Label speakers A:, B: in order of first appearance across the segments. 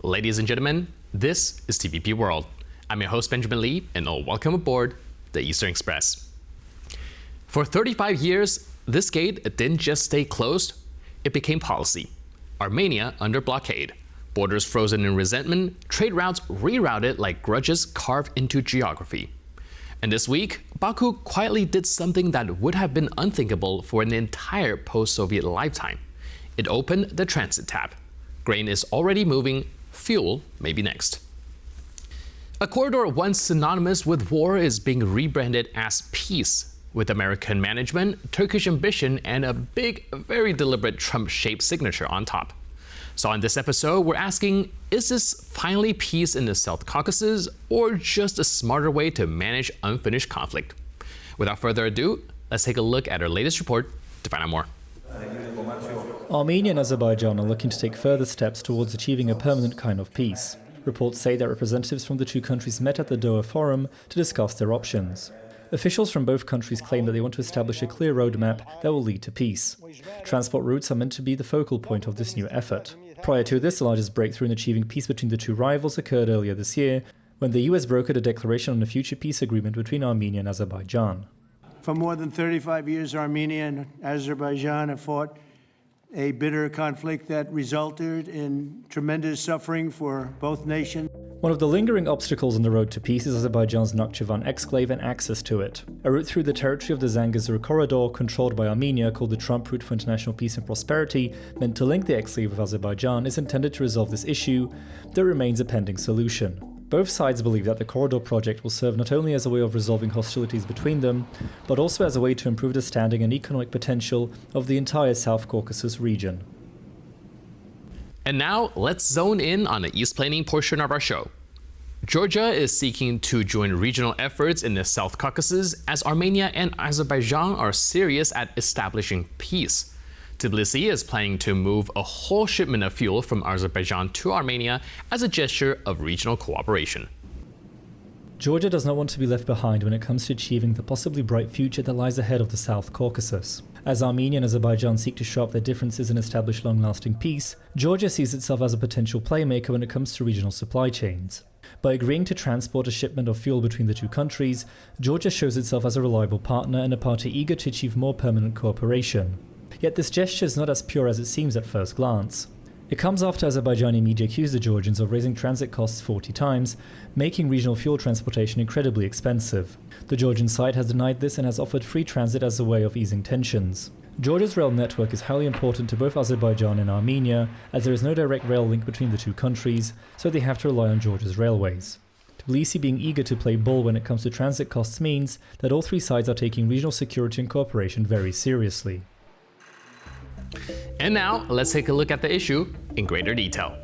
A: Ladies and gentlemen, this is TVP World. I'm your host Benjamin Lee, and welcome aboard the Eastern Express. For 35 years, this gate didn't just stay closed, it became policy. Armenia under blockade, borders frozen in resentment, trade routes rerouted like grudges carved into geography. And this week, Baku quietly did something that would have been unthinkable for an entire post-Soviet lifetime. It opened the transit tap. Grain is already moving, fuel may be next. A corridor once synonymous with war is being rebranded as peace, with American management, Turkish ambition, and a big, very deliberate Trump-shaped signature on top. So on this episode, we're asking, is this finally peace in the South Caucasus, or just a smarter way to manage unfinished conflict? Without further ado, let's take a look at our latest report to find out more.
B: Armenia and Azerbaijan are looking to take further steps towards achieving a permanent kind of peace. Reports say that representatives from the two countries met at the Doha Forum to discuss their options. Officials from both countries claim that they want to establish a clear roadmap that will lead to peace. Transport routes are meant to be the focal point of this new effort. Prior to this, the largest breakthrough in achieving peace between the two rivals occurred earlier this year, when the US brokered a declaration on a future peace agreement between Armenia and Azerbaijan.
C: For more than 35 years, Armenia and Azerbaijan have fought a bitter conflict that resulted in tremendous suffering for both nations.
B: One of the lingering obstacles on the road to peace is Azerbaijan's Nakhchivan exclave and access to it. A route through the territory of the Zangezur Corridor, controlled by Armenia, called the Trump Route for International Peace and Prosperity, meant to link the exclave with Azerbaijan, is intended to resolve this issue. There remains a pending solution. Both sides believe that the corridor project will serve not only as a way of resolving hostilities between them, but also as a way to improve the standing and economic potential of the entire South Caucasus region.
A: And now, let's zone in on the East planning portion of our show. Georgia is seeking to join regional efforts in the South Caucasus as Armenia and Azerbaijan are serious at establishing peace. Tbilisi is planning to move a whole shipment of fuel from Azerbaijan to Armenia as a gesture of regional cooperation.
B: Georgia does not want to be left behind when it comes to achieving the possibly bright future that lies ahead of the South Caucasus. As Armenia and Azerbaijan seek to show up their differences and establish long-lasting peace, Georgia sees itself as a potential playmaker when it comes to regional supply chains. By agreeing to transport a shipment of fuel between the two countries, Georgia shows itself as a reliable partner and a party eager to achieve more permanent cooperation. Yet this gesture is not as pure as it seems at first glance. It comes after Azerbaijani media accused the Georgians of raising transit costs 40 times, making regional fuel transportation incredibly expensive. The Georgian side has denied this and has offered free transit as a way of easing tensions. Georgia's rail network is highly important to both Azerbaijan and Armenia, as there is no direct rail link between the two countries, so they have to rely on Georgia's railways. Tbilisi being eager to play ball when it comes to transit costs means that all three sides are taking regional security and cooperation very seriously.
A: And now, let's take a look at the issue in greater detail.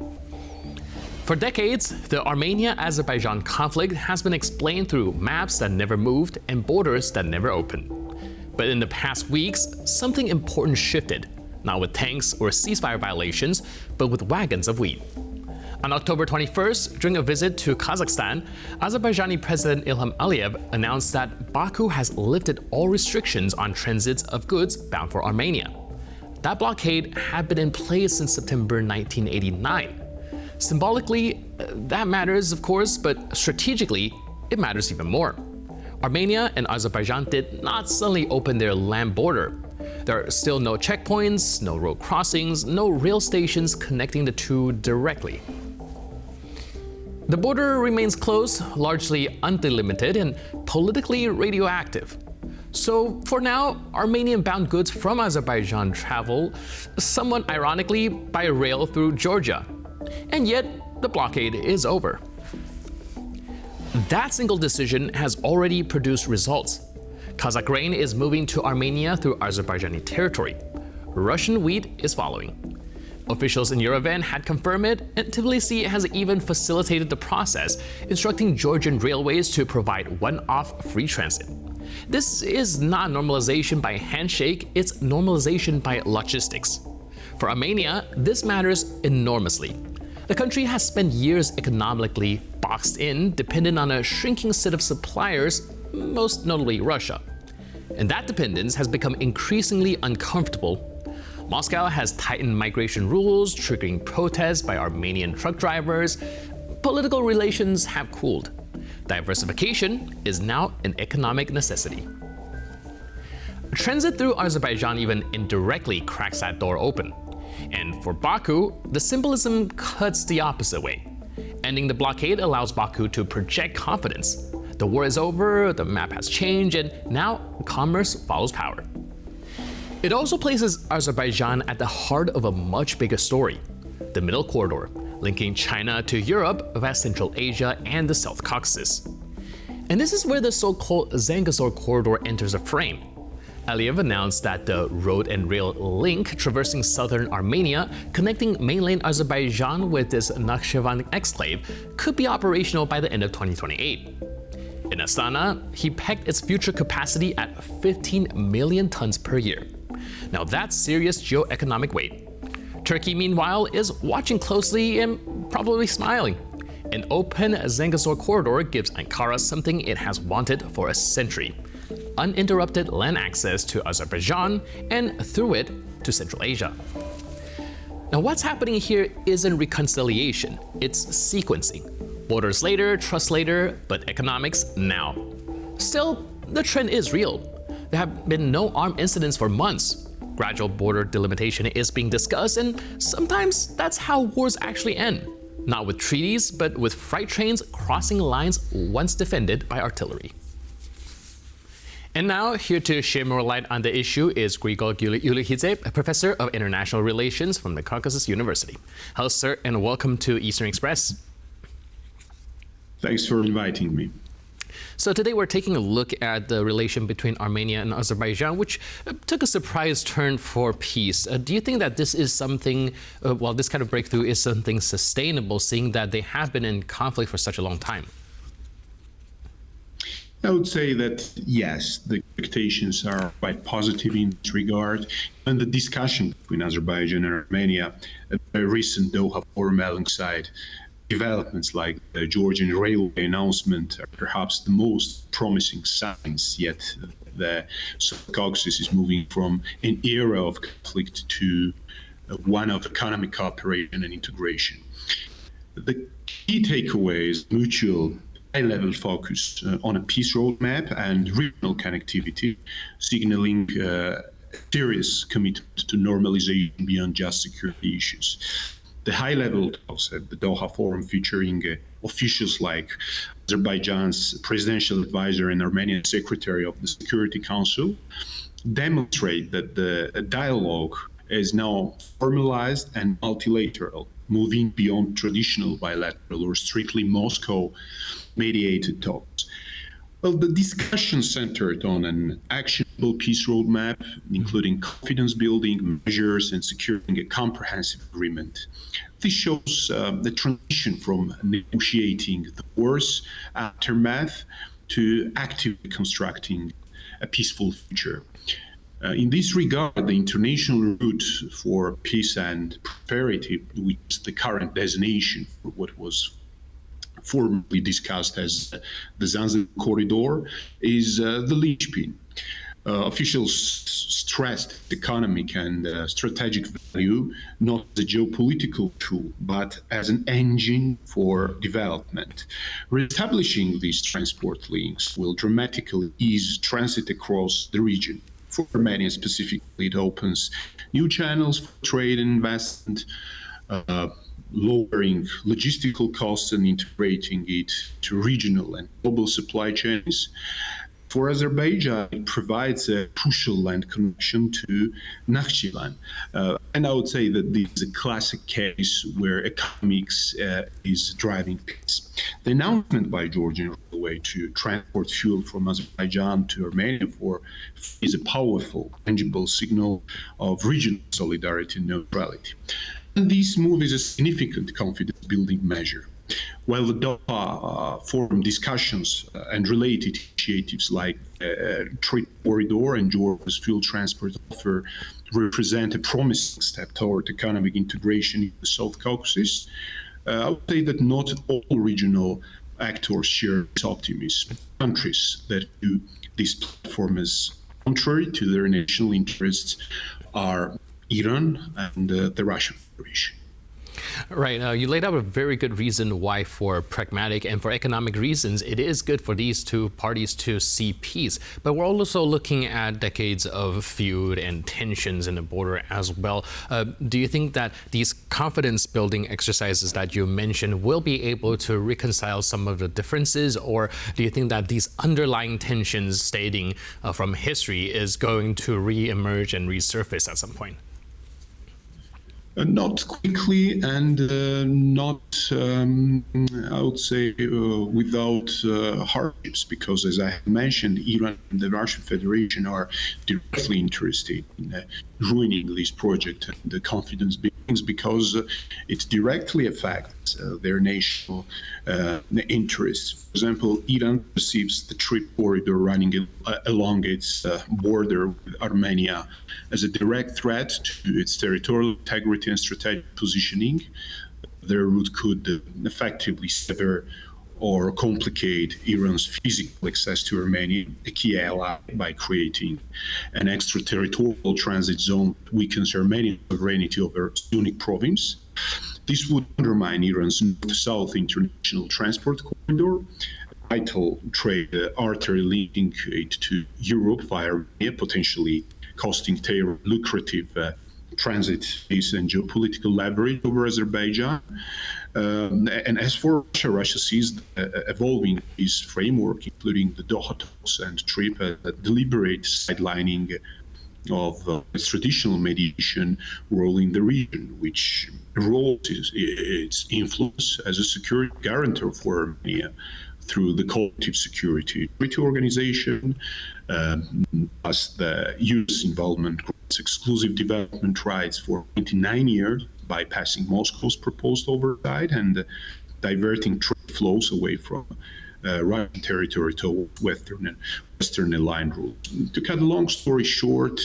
A: For decades, the Armenia-Azerbaijan conflict has been explained through maps that never moved and borders that never opened. But in the past weeks, something important shifted, not with tanks or ceasefire violations, but with wagons of wheat. On October 21st, during a visit to Kazakhstan, Azerbaijani President Ilham Aliyev announced that Baku has lifted all restrictions on transits of goods bound for Armenia. That blockade had been in place since September 1989. Symbolically, that matters, of course, but strategically, it matters even more. Armenia and Azerbaijan did not suddenly open their land border. There are still no checkpoints, no road crossings, no rail stations connecting the two directly. The border remains closed, largely undelimited, and politically radioactive. So for now, Armenian-bound goods from Azerbaijan travel, somewhat ironically, by rail through Georgia. And yet, the blockade is over. That single decision has already produced results. Kazakh grain is moving to Armenia through Azerbaijani territory. Russian wheat is following. Officials in Yerevan had confirmed it, and Tbilisi has even facilitated the process, instructing Georgian railways to provide one-off free transit. This is not normalization by handshake, it's normalization by logistics. For Armenia, this matters enormously. The country has spent years economically boxed in, dependent on a shrinking set of suppliers, most notably Russia. And that dependence has become increasingly uncomfortable. Moscow has tightened migration rules, triggering protests by Armenian truck drivers. Political relations have cooled. Diversification is now an economic necessity. Transit through Azerbaijan even indirectly cracks that door open. And for Baku, the symbolism cuts the opposite way. Ending the blockade allows Baku to project confidence. The war is over, the map has changed, and now commerce follows power. It also places Azerbaijan at the heart of a much bigger story, the Middle Corridor, linking China to Europe, West Central Asia, and the South Caucasus. And this is where the so-called Zangezur Corridor enters the frame. Aliyev announced that the road and rail link traversing southern Armenia, connecting mainland Azerbaijan with this Nakhchivan exclave, could be operational by the end of 2028. In Astana, he pegged its future capacity at 15 million tons per year. Now that's serious geoeconomic weight. Turkey, meanwhile, is watching closely and probably smiling. An open Zangezur corridor gives Ankara something it has wanted for a century: uninterrupted land access to Azerbaijan and, through it, to Central Asia. Now what's happening here isn't reconciliation, it's sequencing. Borders later, trust later, but economics now. Still, the trend is real. There have been no armed incidents for months. Gradual border delimitation is being discussed, and sometimes that's how wars actually end. Not with treaties, but with freight trains crossing lines once defended by artillery. And now, here to shed more light on the issue is Grigol Ulihidze, a professor of international relations from the Caucasus University. Hello, sir, and welcome to Eastern Express.
D: Thanks for inviting me.
A: So today we're taking a look at the relation between Armenia and Azerbaijan, which took a surprise turn for peace. Do you think that this is something, this kind of breakthrough is something sustainable, seeing that they have been in conflict for such a long time?
D: I would say that, yes, the expectations are quite positive in this regard. And the discussion between Azerbaijan and Armenia, a recent Doha forum alongside developments like the Georgian railway announcement are perhaps the most promising signs, yet the South Caucasus is moving from an era of conflict to one of economic cooperation and integration. The key takeaway is mutual high-level focus on a peace roadmap and regional connectivity, signaling serious commitment to normalization beyond just security issues. The high-level talks at the Doha Forum, featuring officials like Azerbaijan's presidential advisor and Armenian secretary of the Security Council, demonstrate that the dialogue is now formalized and multilateral, moving beyond traditional bilateral or strictly Moscow-mediated talks. Well, the discussion centered on an actionable peace roadmap, including confidence-building measures and securing a comprehensive agreement. This shows the transition from negotiating the war's aftermath to actively constructing a peaceful future. In this regard, the international route for peace and prosperity, which is the current designation for what was formerly discussed as the Zangezur Corridor, is the linchpin. Officials stressed economic and strategic value, not as a geopolitical tool, but as an engine for development. Reestablishing these transport links will dramatically ease transit across the region. For Armenia specifically, it opens new channels for trade and investment, lowering logistical costs and integrating it to regional and global supply chains. For Azerbaijan, it provides a crucial land connection to Nakhchivan. And I would say that this is a classic case where economics is driving peace. The announcement by Georgian Railway to transport fuel from Azerbaijan to Armenia is a powerful, tangible signal of regional solidarity and neutrality. And this move is a significant confidence-building measure. While the Doha Forum discussions and related initiatives like Trade Corridor and Georgia's fuel transport offer represent a promising step toward economic integration in the South Caucasus, I would say that not all regional actors share this optimism. Countries that view this platform as contrary to their national interests are Iran and the Russian Federation.
A: Right. You laid out a very good reason why, for pragmatic and for economic reasons, it is good for these two parties to see peace. But we're also looking at decades of feud and tensions in the border as well. Do you think that these confidence-building exercises that you mentioned will be able to reconcile some of the differences, or do you think that these underlying tensions stating from history is going to re-emerge and resurface at some point?
D: Not quickly and not, I would say, without hardships, because as I mentioned, Iran and the Russian Federation are directly interested in ruining this project and the confidence buildings, because it directly affects their national interests. For example, Iran perceives the trade corridor running along its border with Armenia as a direct threat to its territorial integrity and strategic positioning. Their route could effectively sever or complicate Iran's physical access to Armenia, a key ally, by creating an extraterritorial transit zone that weakens Armenian sovereignty over Sunni province. This would undermine Iran's north-south international transport corridor, a vital trade artery linking it to Europe via Armenia, potentially costing Tehran lucrative transit space and geopolitical leverage over Azerbaijan. And as for Russia, Russia sees evolving this framework, including the Doha talks and trip, a deliberate sidelining of its traditional mediation role in the region, which erodes its influence as a security guarantor for Armenia through the Collective Security Treaty Organization, plus the U.S. involvement grants exclusive development rights for 29 years, bypassing Moscow's proposed oversight and diverting trade flows away from Russian territory to Western aligned rules. To cut a long story short,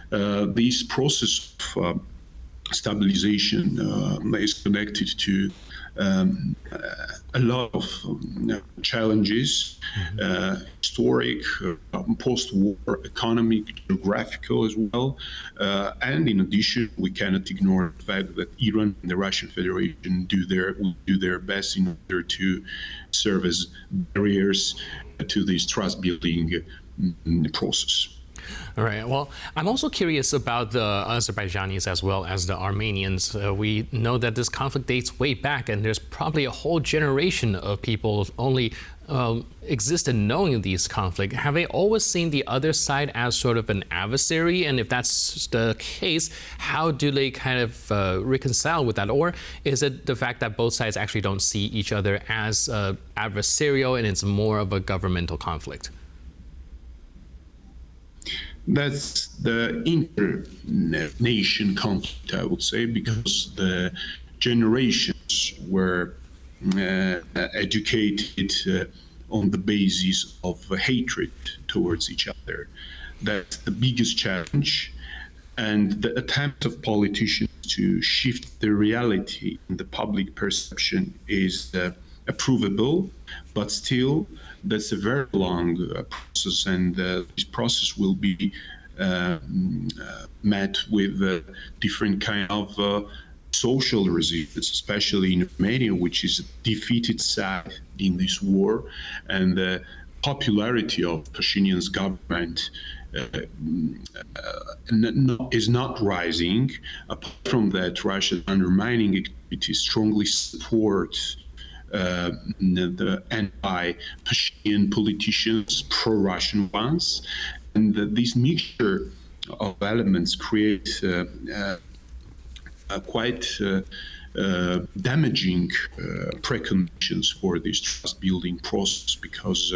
D: this process of stabilization is connected to a lot of challenges, historic, post-war, economic, geographical as well. And in addition, we cannot ignore the fact that Iran and the Russian Federation will do their best in order to serve as barriers to this trust-building process.
A: All right. Well, I'm also curious about the Azerbaijanis as well as the Armenians. We know that this conflict dates way back, and there's probably a whole generation of people only existed knowing these conflicts. Have they always seen the other side as sort of an adversary? And if that's the case, how do they kind of reconcile with that? Or is it the fact that both sides actually don't see each other as adversarial and it's more of a governmental conflict?
D: That's the inter-nation conflict, I would say, because the generations were educated on the basis of hatred towards each other. That's the biggest challenge. And the attempt of politicians to shift the reality in the public perception is approvable, but still that's a very long process, and this process will be met with different kind of social resistance, especially in Armenia, which is a defeated side in this war, and the popularity of Pashinyan's government is not rising. Apart from that, Russia's undermining activities strongly support the anti-Pashinyan politicians, pro-Russian ones, and this mixture of elements create quite damaging preconditions for this trust-building process, because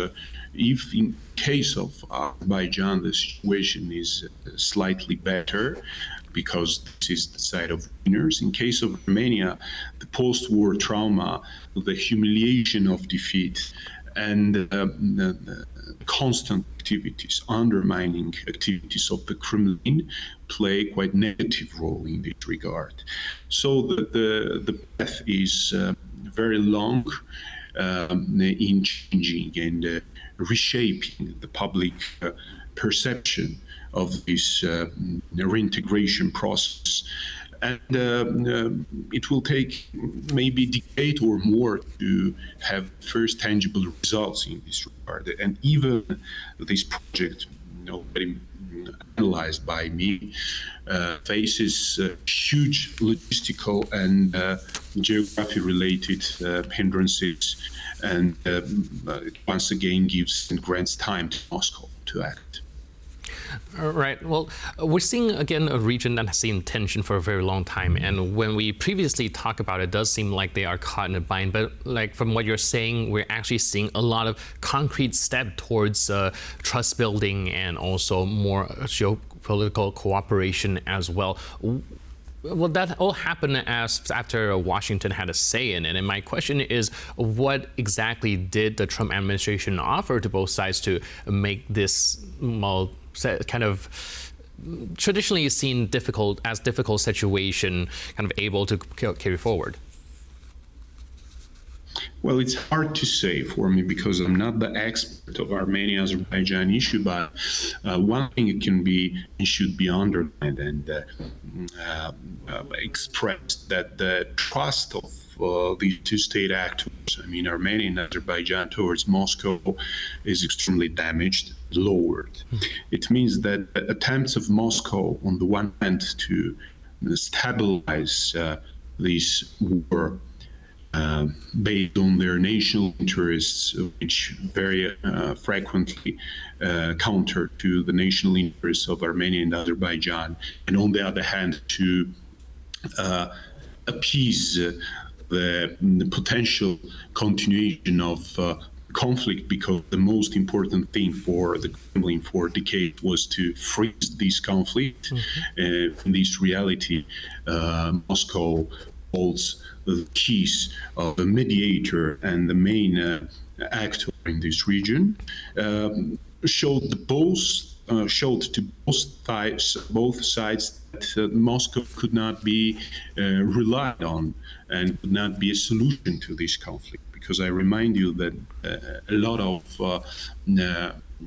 D: if in case of Azerbaijan the situation is slightly better, because this is the side of winners. In case of Armenia, the post-war trauma, the humiliation of defeat, and the constant activities, undermining activities of the Kremlin play quite negative role in this regard. So the path is very long in changing and reshaping the public perception of this reintegration process. And it will take maybe a decade or more to have first tangible results in this regard. And even this project, very analyzed by me, faces huge logistical and geography-related hindrances, and it once again gives and grants time to Moscow to act.
A: Right. Well, we're seeing, again, a region that has seen tension for a very long time. And when we previously talk about it, it does seem like they are caught in a bind. But like from what you're saying, we're actually seeing a lot of concrete step towards trust building and also more geopolitical cooperation as well. Well, that all happened after Washington had a say in it. And my question is, what exactly did the Trump administration offer to both sides to make this, well, kind of traditionally seen difficult situation kind of able to carry forward?
D: Well, it's hard to say for me because I'm not the expert of Armenia-Azerbaijan issue, but one thing it can be and should be underlined and expressed that the trust of these two-state actors, Armenia and Azerbaijan, towards Moscow is extremely damaged, lowered. It means that attempts of Moscow, on the one hand, to stabilize this war based on their national interests, which very frequently counter to the national interests of Armenia and Azerbaijan, and on the other hand, to appease the potential continuation of conflict, because the most important thing for the Kremlin for decades was to freeze this conflict. In this reality, Moscow holds the keys of the mediator and the main actor in this region, showed to both sides that Moscow could not be relied on and could not be a solution to this conflict. Because I remind you that a lot of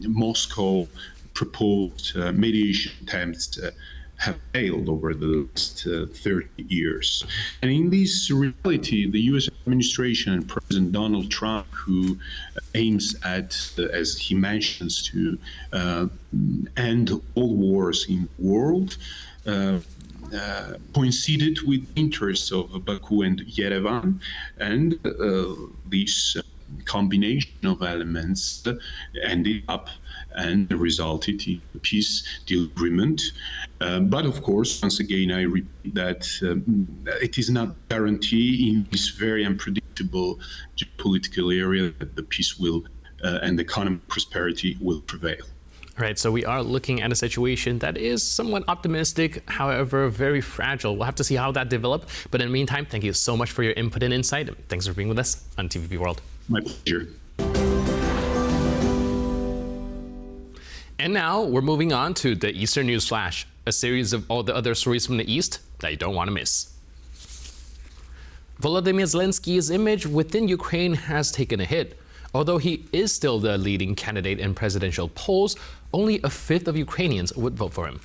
D: Moscow proposed mediation attempts have failed over the last 30 years. And in this reality, the U.S. administration and President Donald Trump, who aims at, as he mentions, to end all wars in the world, coincided with interests of Baku and Yerevan, and this combination of elements ended up and resulted in a peace deal agreement. But of course, once again, I repeat that it is not guarantee in this very unpredictable geopolitical area that the peace will and economic prosperity will prevail.
A: Right, so we are looking at a situation that is somewhat optimistic, however, very fragile. We'll have to see how that develops. But in the meantime, thank you so much for your input and insight. Thanks for being with us on TVP World.
D: My pleasure.
A: And now we're moving on to the Eastern News Flash, a series of all the other stories from the East that you don't want to miss. Volodymyr Zelensky's image within Ukraine has taken a hit. Although he is still the leading candidate in presidential polls, only a fifth of Ukrainians would vote for him.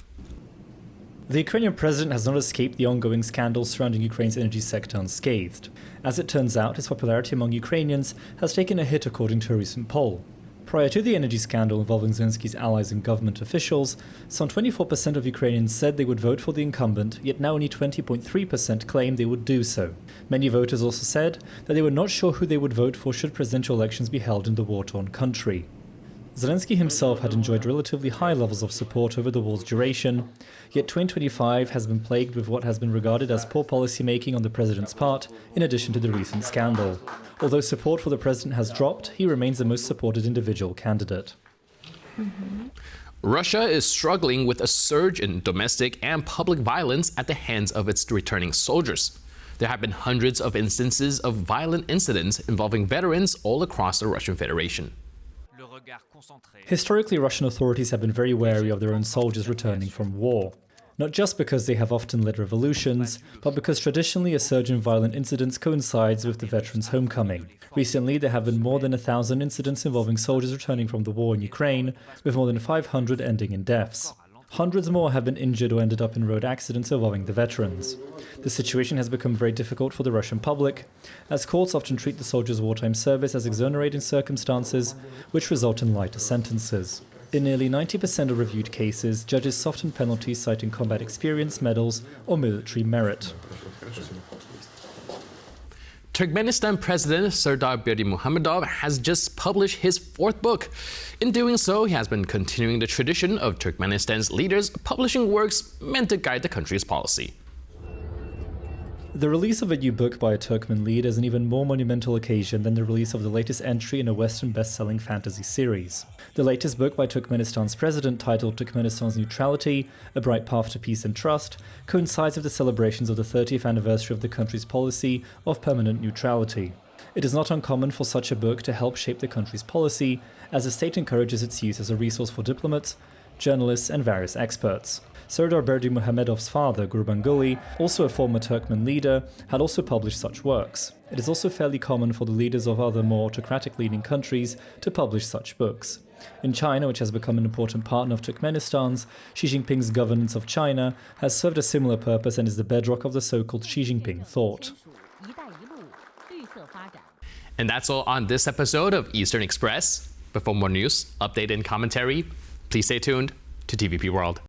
B: The Ukrainian president has not escaped the ongoing scandals surrounding Ukraine's energy sector unscathed. As it turns out, his popularity among Ukrainians has taken a hit according to a recent poll. Prior to the energy scandal involving Zelensky's allies and government officials, some 24% of Ukrainians said they would vote for the incumbent, yet now only 20.3% claim they would do so. Many voters also said that they were not sure who they would vote for should presidential elections be held in the war-torn country. Zelensky himself had enjoyed relatively high levels of support over the war's duration, yet 2025 has been plagued with what has been regarded as poor policymaking on the president's part, in addition to the recent scandal. Although support for the president has dropped, he remains the most supported individual candidate.
A: Russia is struggling with a surge in domestic and public violence at the hands of its returning soldiers. There have been hundreds of instances of violent incidents involving veterans all across the Russian Federation.
B: Historically, Russian authorities have been very wary of their own soldiers returning from war. Not just because they have often led revolutions, but because traditionally a surge in violent incidents coincides with the veterans' homecoming. Recently, there have been more than 1,000 incidents involving soldiers returning from the war in Ukraine, with more than 500 ending in deaths. Hundreds more have been injured or ended up in road accidents involving the veterans. The situation has become very difficult for the Russian public, as courts often treat the soldiers' wartime service as exonerating circumstances, which result in lighter sentences. In nearly 90% of reviewed cases, judges soften penalties citing combat experience, medals, or military merit.
A: Turkmenistan President Sardar Berdimuhamedov has just published his 4th book. In doing so, he has been continuing the tradition of Turkmenistan's leaders publishing works meant to guide the country's policy.
B: The release of a new book by a Turkmen leader is an even more monumental occasion than the release of the latest entry in a Western best-selling fantasy series. The latest book by Turkmenistan's president, titled Turkmenistan's Neutrality, A Bright Path to Peace and Trust, coincides with the celebrations of the 30th anniversary of the country's policy of permanent neutrality. It is not uncommon for such a book to help shape the country's policy, as the state encourages its use as a resource for diplomats, journalists, and various experts. Sardar Berdimuhamedov's father, Gurbanguly, also a former Turkmen leader, had also published such works. It is also fairly common for the leaders of other more autocratic-leaning countries to publish such books. In China, which has become an important partner of Turkmenistan's, Xi Jinping's governance of China has served a similar purpose and is the bedrock of the so-called Xi Jinping thought.
A: And that's all on this episode of Eastern Express. But for more news, update, and commentary, please stay tuned to TVP World.